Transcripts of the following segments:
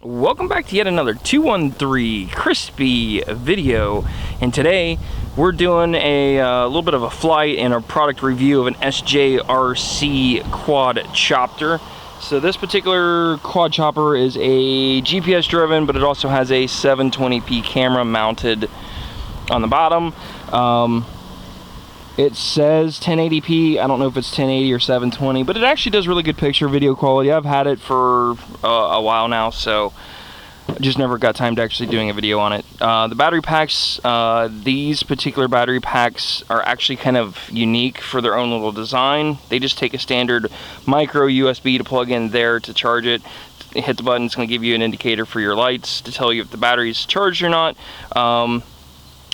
Welcome back to yet another 213 crispy video, and today we're doing a little bit of a flight and a product review of an SJRC Quadcopter. So this particular Quadcopter is a GPS driven, but it also has a 720p camera mounted on the bottom. It says 1080p. I don't know if it's 1080 or 720, but it actually does really good picture video quality. I've had it for a while now, so I just never got time to actually doing a video on it. The battery packs, these particular battery packs are actually kind of unique for their own little design. They just take a standard micro USB to plug in there to charge it. Hit the button, it's going to give you an indicator for your lights to tell you if the battery's charged or not.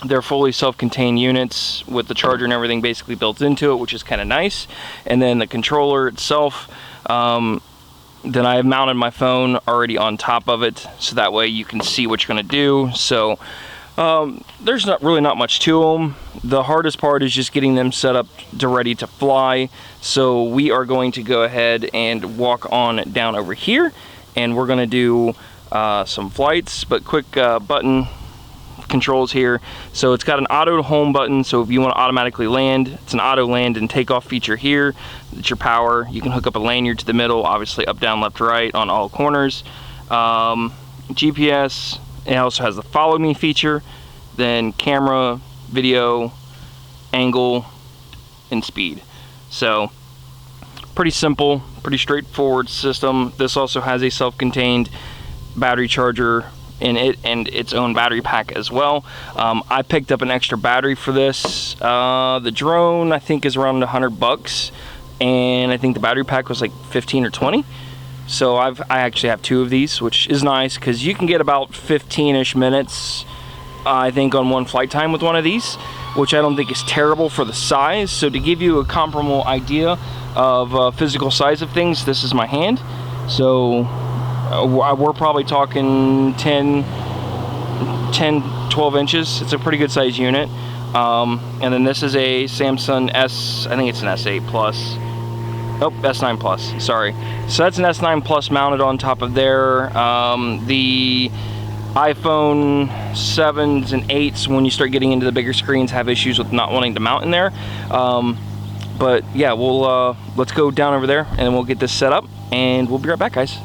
They're fully self-contained units with the charger and everything basically built into it, which is kind of nice. And then the controller itself, then I have mounted my phone already on top of it, so that way you can see what you're going to do. So there's really not much to them. The hardest part is just getting them set up to ready to fly. So we are going to go ahead and walk on down over here, and we're going to do some flights, but quick button controls here. So it's got an auto home button, so if you want to automatically land, it's an auto land and takeoff feature here. It's your power. You can hook up a lanyard to the middle, obviously up, down, left, right on all corners. GPS. It also has the follow me feature, then camera, video, angle, and speed. So pretty simple, pretty straightforward system. This also has a self-contained battery charger in it and its own battery pack as well. I picked up an extra battery for this. The drone I think is around $100, and I think the battery pack was like 15 or 20. So I actually have two of these, which is nice because you can get about 15-ish minutes, I think, on one flight time with one of these, which I don't think is terrible for the size. So to give you a comparable idea of physical size of things, this is my hand. So we're probably talking 10, 12 inches. It's a pretty good size unit. And then this is a Samsung S, I think it's an S8 Plus. Nope, S9 Plus, sorry. So that's an S9 Plus mounted on top of there. The iPhone 7s and 8s, when you start getting into the bigger screens, have issues with not wanting to mount in there. But yeah, let's go down over there and we'll get this set up, and we'll be right back, guys.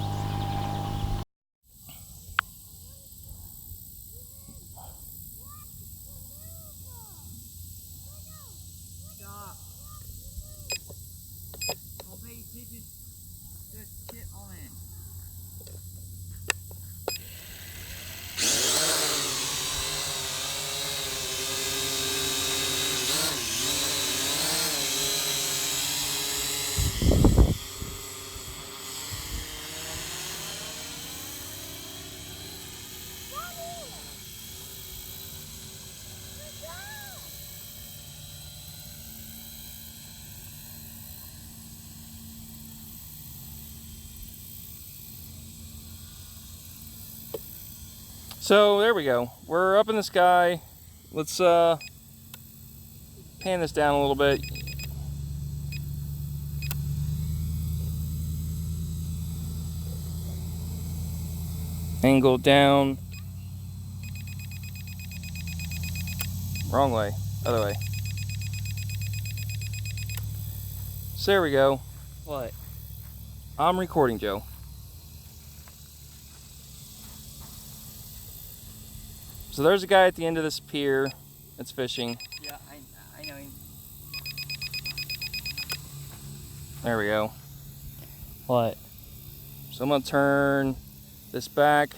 So there we go. We're up in the sky. Let's pan this down a little bit. Angle down. Wrong way. Other way. So there we go. What? I'm recording, Joe. So there's a guy at the end of this pier that's fishing. Yeah, I know him. There we go. What? So I'm gonna turn this back,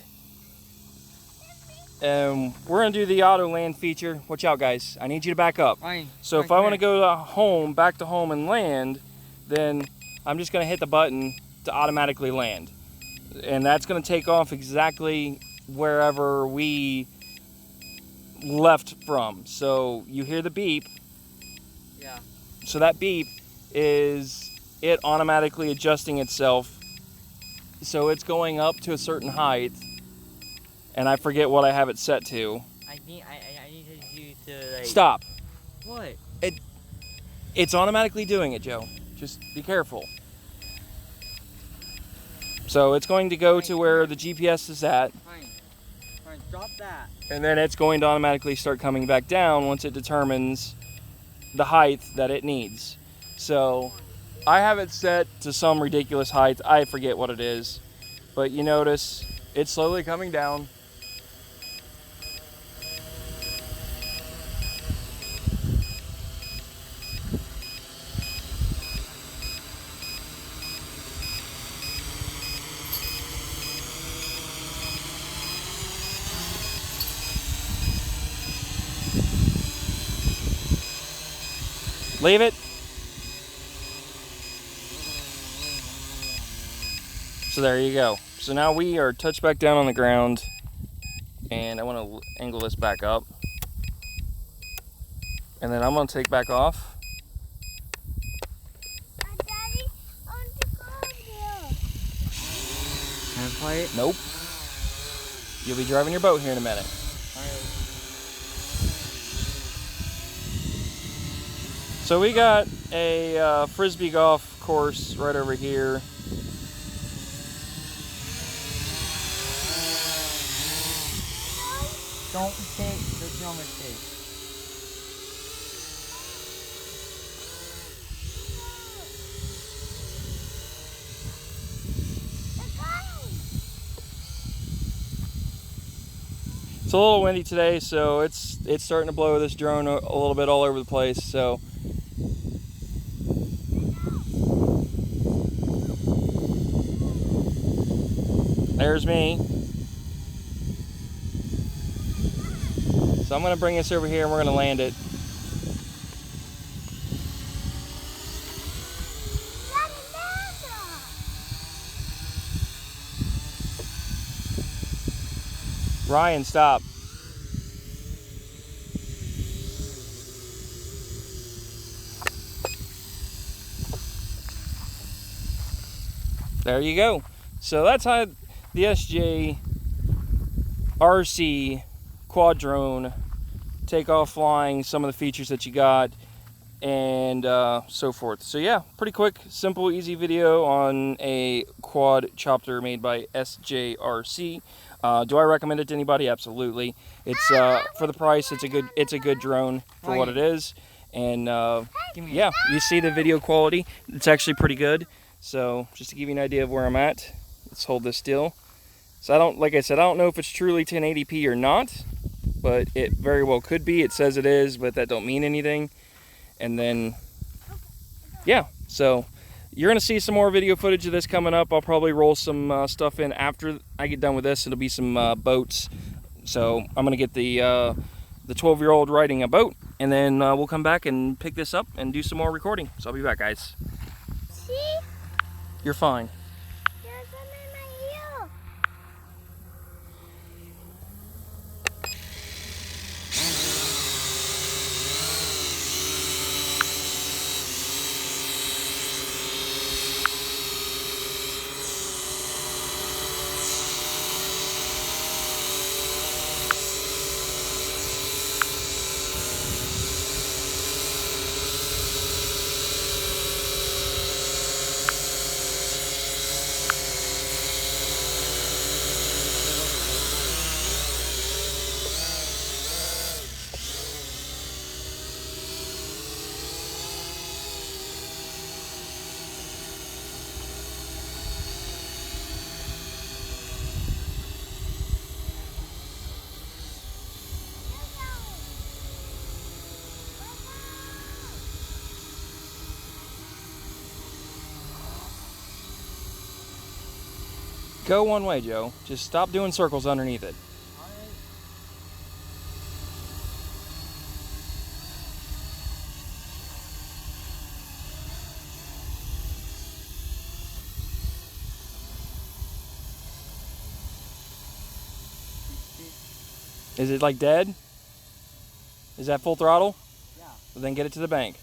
and we're gonna do the auto land feature. Watch out, guys. I need you to back up. So if I want to go to home, back to home and land, then I'm just gonna hit the button to automatically land. And that's gonna take off exactly wherever we left from. So you hear the beep. Yeah. So that beep is it automatically adjusting itself. So it's going up to a certain height, and I forget what I have it set to. I needed you to like... Stop. What? It's automatically doing it, Joe. Just be careful. So it's going to go to where the GPS is at. Fine. Fine, drop that. And then it's going to automatically start coming back down once it determines the height that it needs. So I have it set to some ridiculous height. I forget what it is. But you notice it's slowly coming down. Leave it. So there you go. So now we are touched back down on the ground, and I want to angle this back up, and then I'm going to take back off. Daddy, I want to go here. Can I fly it? Nope. You'll be driving your boat here in a minute. So we got a frisbee golf course right over here. Don't take the drummer stick. It's a little windy today, so it's starting to blow this drone a little bit all over the place. So there's me. So I'm going to bring this over here and we're going to land it. Ryan, stop. There you go. So that's how the SJRC quad drone take off flying, some of the features that you got, and so forth. So yeah, pretty quick, simple, easy video on a quadcopter made by SJRC. Do I recommend it to anybody? Absolutely. It's for the price, it's a good drone for what it is. And yeah, you see the video quality, it's actually pretty good. So just to give you an idea of where I'm at, let's hold this still. So like I said, I don't know if it's truly 1080p or not, but it very well could be. It says it is, but that don't mean anything. And then yeah, so you're gonna see some more video footage of this coming up. I'll probably roll some stuff in after I get done with this. It'll be some boats. So I'm gonna get the 12-year-old riding a boat, and then we'll come back and pick this up and do some more recording. So I'll be back, guys. See? You're fine. There's some in my ear. Go one way, Joe. Just stop doing circles underneath it. Is it like dead? Is that full throttle? Yeah. Well, then get it to the bank.